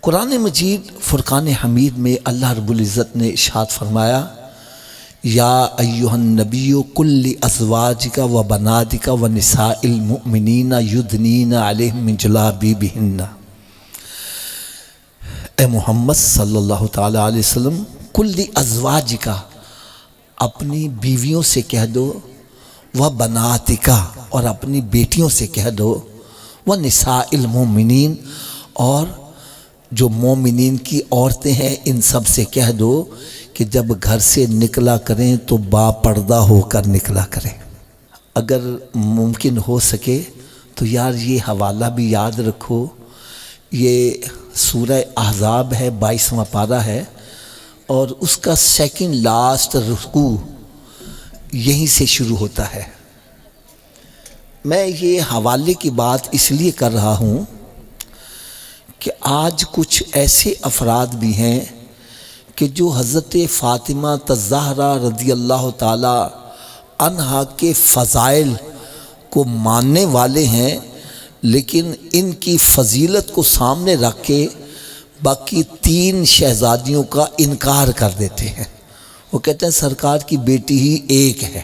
قرآن مجید فرقان حمید میں اللہ رب العزت نے ارشاد فرمایا یا ایھا النبی قل لازواجک و بناتک و نساء المؤمنین یدنین علیہم من جلابیبہن، اے محمد صلی اللہ تعالی علیہ وسلم، قل لازواجک اپنی بیویوں سے کہہ دو، و بناتک اور اپنی بیٹیوں سے کہہ دو، و نساء المؤمنین اور جو مومنین کی عورتیں ہیں ان سب سے کہہ دو کہ جب گھر سے نکلا کریں تو با پردہ ہو کر نکلا کریں۔ اگر ممکن ہو سکے تو یار یہ حوالہ بھی یاد رکھو، یہ سورہ احزاب ہے، 22واں پارہ ہے، اور اس کا سیکنڈ لاسٹ رکوع یہیں سے شروع ہوتا ہے۔ میں یہ حوالے کی بات اس لیے کر رہا ہوں کہ آج کچھ ایسے افراد بھی ہیں کہ جو حضرت فاطمہ الزہرا رضی اللہ تعالی عنہا کے فضائل کو ماننے والے ہیں، لیکن ان کی فضیلت کو سامنے رکھ کے باقی 3 شہزادیوں کا انکار کر دیتے ہیں۔ وہ کہتے ہیں سرکار کی بیٹی ہی ایک ہے،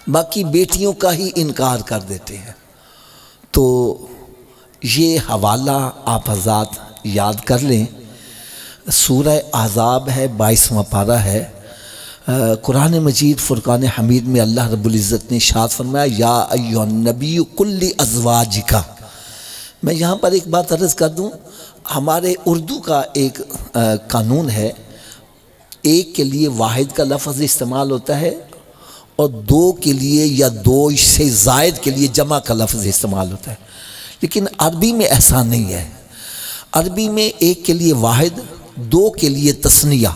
باقی بیٹیوں کا ہی انکار کر دیتے ہیں۔ تو یہ حوالہ آپ حضرات یاد کر لیں، سورہ احزاب ہے، 22واں پارہ ہے۔ قرآن مجید فرقان حمید میں اللہ رب العزت نے ارشاد فرمایا یا ایھا النبی قل لازواجک۔ میں یہاں پر ایک بات عرض کر دوں، ہمارے اردو کا ایک قانون ہے، ایک کے لیے واحد کا لفظ استعمال ہوتا ہے اور 2 کے لیے یا 2 سے زائد کے لیے جمع کا لفظ استعمال ہوتا ہے، لیکن عربی میں ایسا نہیں ہے۔ عربی میں 1 کے لیے واحد، 2 کے لیے تثنیہ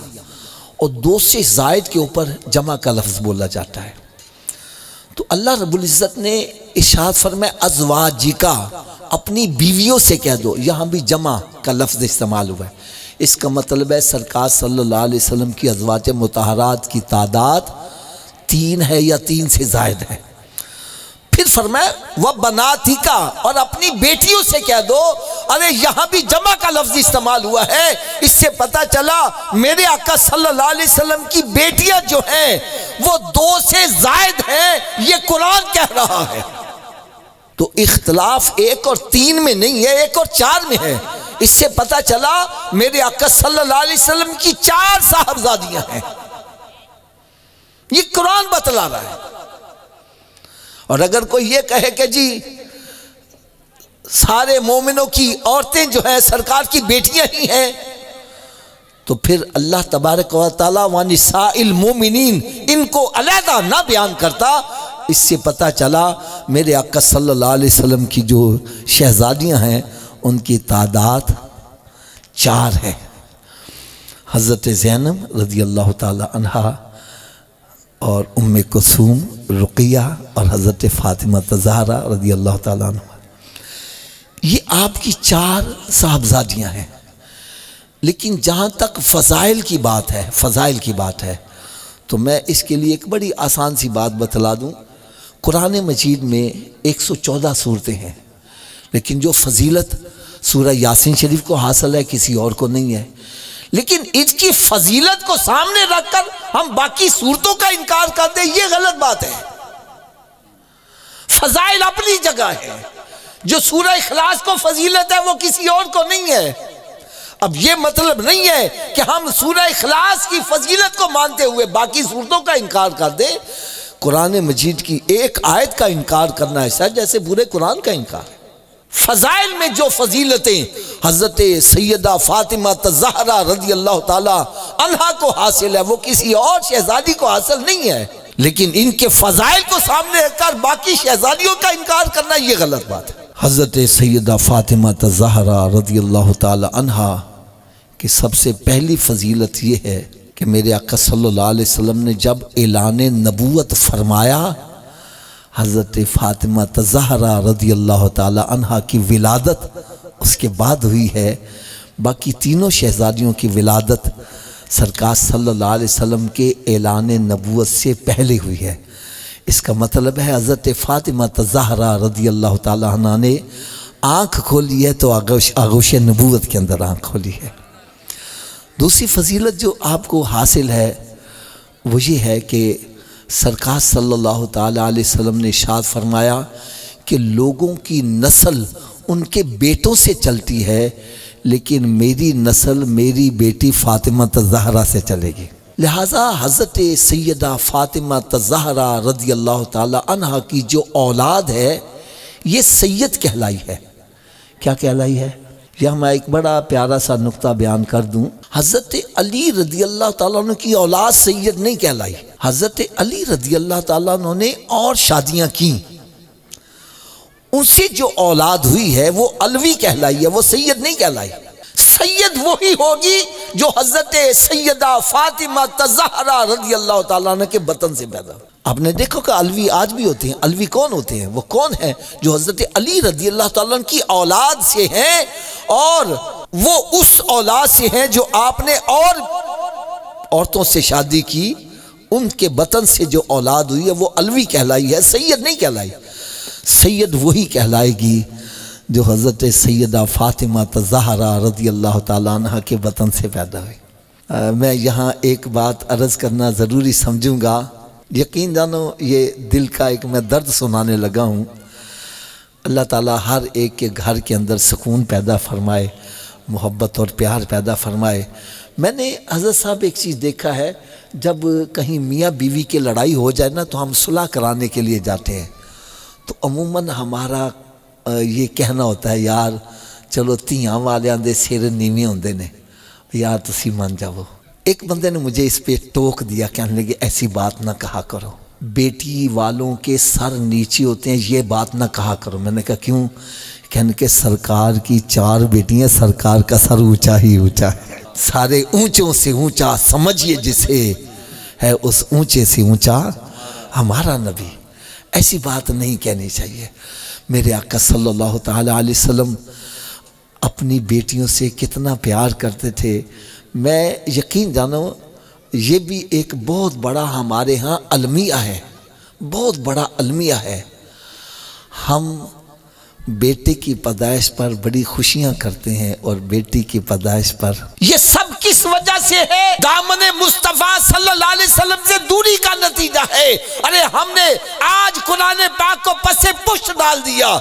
اور 2 سے زائد کے اوپر جمع کا لفظ بولا جاتا ہے۔ تو اللہ رب العزت نے ارشاد فرمایا ازواجکا، اپنی بیویوں سے کہہ دو، یہاں بھی جمع کا لفظ استعمال ہوا ہے۔ اس کا مطلب ہے سرکار صلی اللہ علیہ وسلم کی ازواج مطہرات کی تعداد 3 ہے یا 3 سے زائد ہے۔ پھر فرمایا وَبَنَاتِكَ، اور اپنی بیٹیوں سے کہہ دو۔ ارے یہاں بھی جمع کا لفظ استعمال ہوا ہے، اس سے پتہ چلا میرے آقا صلی اللہ علیہ وسلم کی بیٹیاں جو ہیں وہ 2 سے زائد ہیں، یہ قرآن کہہ رہا ہے۔ تو اختلاف 1 اور 3 میں نہیں ہے، 1 اور 4 میں ہے۔ اس سے پتہ چلا میرے آقا صلی اللہ علیہ وسلم کی 4 صاحبزادیاں ہیں، یہ قرآن بتلا رہا ہے۔ اور اگر کوئی یہ کہے کہ جی سارے مومنوں کی عورتیں جو ہیں سرکار کی بیٹیاں ہی ہیں، تو پھر اللہ تبارک و تعالیٰ وَنِسَاءِ الْمُؤْمِنِينَ ان کو علیحدہ نہ بیان کرتا۔ اس سے پتہ چلا میرے آقا صلی اللہ علیہ وسلم کی جو شہزادیاں ہیں ان کی تعداد 4 ہے۔ حضرت زینب رضی اللہ تعالی عنہا اور ام کلثوم، رقیہ اور حضرت فاطمہ الزہرا رضی اللہ تعالیٰ عنہ، یہ آپ کی 4 صاحبزادیاں ہیں۔ لیکن جہاں تک فضائل کی بات ہے تو میں اس کے لیے ایک بڑی آسان سی بات بتلا دوں۔ قرآن مجید میں 114 صورتیں ہیں، لیکن جو فضیلت سورہ یاسین شریف کو حاصل ہے کسی اور کو نہیں ہے۔ لیکن اس کی فضیلت کو سامنے رکھ کر ہم باقی صورتوں کا انکار کر دیں، یہ غلط بات ہے۔ فضائل اپنی جگہ ہے، جو سورہ اخلاص کو فضیلت ہے وہ کسی اور کو نہیں ہے۔ اب یہ مطلب نہیں ہے کہ ہم سورہ اخلاص کی فضیلت کو مانتے ہوئے باقی صورتوں کا انکار کر دیں۔ قرآن مجید کی ایک آیت کا انکار کرنا ایسا جیسے پورے قرآن کا انکار ہے۔ فضائل میں جو فضیلتیں حضرت سیدہ فاطمہ الزہرا رضی اللہ تعالی عنہا کو حاصل ہے وہ کسی اور شہزادی کو حاصل نہیں ہے، لیکن ان کے فضائل کو سامنے رکھ کر باقی شہزادیوں کا انکار کرنا یہ غلط بات ہے۔ حضرت سیدہ فاطمہ الزہرا رضی اللہ تعالی عنہا کی سب سے پہلی فضیلت یہ ہے کہ میرے آقا صلی اللہ علیہ وسلم نے جب اعلان نبوت فرمایا، حضرت فاطمہ الزہرا رضی اللہ تعالی عنہا کی ولادت اس کے بعد ہوئی ہے، باقی 3 شہزادیوں کی ولادت سرکار صلی اللہ علیہ وسلم کے اعلان نبوت سے پہلے ہوئی ہے۔ اس کا مطلب ہے حضرت فاطمہ الزہرا رضی اللہ تعالی عنہ نے آنکھ کھولی ہے تو آغوش نبوت کے اندر آنکھ کھولی ہے۔ دوسری فضیلت جو آپ کو حاصل ہے وہ یہ ہے کہ سرکار صلی اللہ تعالیٰ علیہ وسلم نے ارشاد فرمایا کہ لوگوں کی نسل ان کے بیٹوں سے چلتی ہے، لیکن میری نسل میری بیٹی فاطمہ الزہرا سے چلے گی۔ لہٰذا حضرت سیدہ فاطمہ الزہرا رضی اللہ تعالیٰ عنہ کی جو اولاد ہے یہ سید کہلائی ہے۔ کیا کہلائی ہے؟ یہاں میں ایک بڑا پیارا سا نقطہ بیان کر دوں، حضرت علی رضی اللہ تعالیٰ عنہ کی اولاد سید نہیں کہلائی، حضرت علی رضی اللہ تعالیٰ عنہ نے اور شادیاں کیں، ان سے جو اولاد ہوئی ہے وہ علوی کہلائی ہے، وہ سید نہیں کہلائی۔ سید وہی ہوگی جو حضرت سیدہ فاطمہ الزہرا رضی اللہ تعالیٰ عنہ کے بطن سے پیدا ہو۔ آپ نے دیکھو کہ علوی آج بھی ہوتے ہیں۔ علوی کون ہوتے ہیں؟ وہ کون ہیں جو حضرت علی رضی اللہ تعالیٰ عنہ کی اولاد سے ہیں، اور وہ اس اولاد سے ہیں جو آپ نے اور عورتوں سے شادی کی، ان کے بطن سے جو اولاد ہوئی ہے وہ علوی کہلائی ہے، سید نہیں کہلائی۔ سید وہی کہلائے گی جو حضرت سیدہ فاطمہ الزہرا رضی اللہ تعالیٰ عنہ کے بطن سے پیدا ہوئی۔ میں یہاں ایک بات عرض کرنا ضروری سمجھوں گا، یقین جانو یہ دل کا ایک میں درد سنانے لگا ہوں۔ اللہ تعالیٰ ہر ایک کے گھر کے اندر سکون پیدا فرمائے، محبت اور پیار پیدا فرمائے۔ میں نے حضرت صاحب ایک چیز دیکھا ہے، جب کہیں میاں بیوی کی لڑائی ہو جائے نا تو ہم صلح کرانے کے لیے جاتے ہیں، تو عموماً ہمارا یہ کہنا ہوتا ہے یار چلو تیاں والیاں دے سر نیویں ہوندے نے، یار تسی مان جاؤ۔ ایک بندے نے مجھے اس پہ ٹوک دیا، کہنے لگے ایسی بات نہ کہا کرو، بیٹی والوں کے سر نیچے ہوتے ہیں، یہ بات نہ کہا کرو۔ میں نے کہا کیوں؟ کہنے کہ سرکار کی 4 بیٹیاں، سرکار کا سر اونچا ہی اونچا ہے، سارے اونچوں سے اونچا سمجھیے جسے ہے، اس اونچے سے اونچا ہمارا نبی۔ ایسی بات نہیں کہنی چاہیے۔ میرے آقا صلی اللہ تعالیٰ علیہ وسلم اپنی بیٹیوں سے کتنا پیار کرتے تھے۔ میں یقین جانو یہ بھی ایک بہت بڑا ہمارے ہاں المیہ ہے، بہت بڑا المیہ ہے۔ ہم بیٹے کی پیدائش پر بڑی خوشیاں کرتے ہیں اور بیٹی کی پیدائش پر، یہ سب کس وجہ سے ہے؟ دامن مصطفیٰ صلی اللہ علیہ وسلم سے دوری کا نتیجہ ہے۔ ارے ہم نے آج قرآن پاک کو پس پشت ڈال دیا،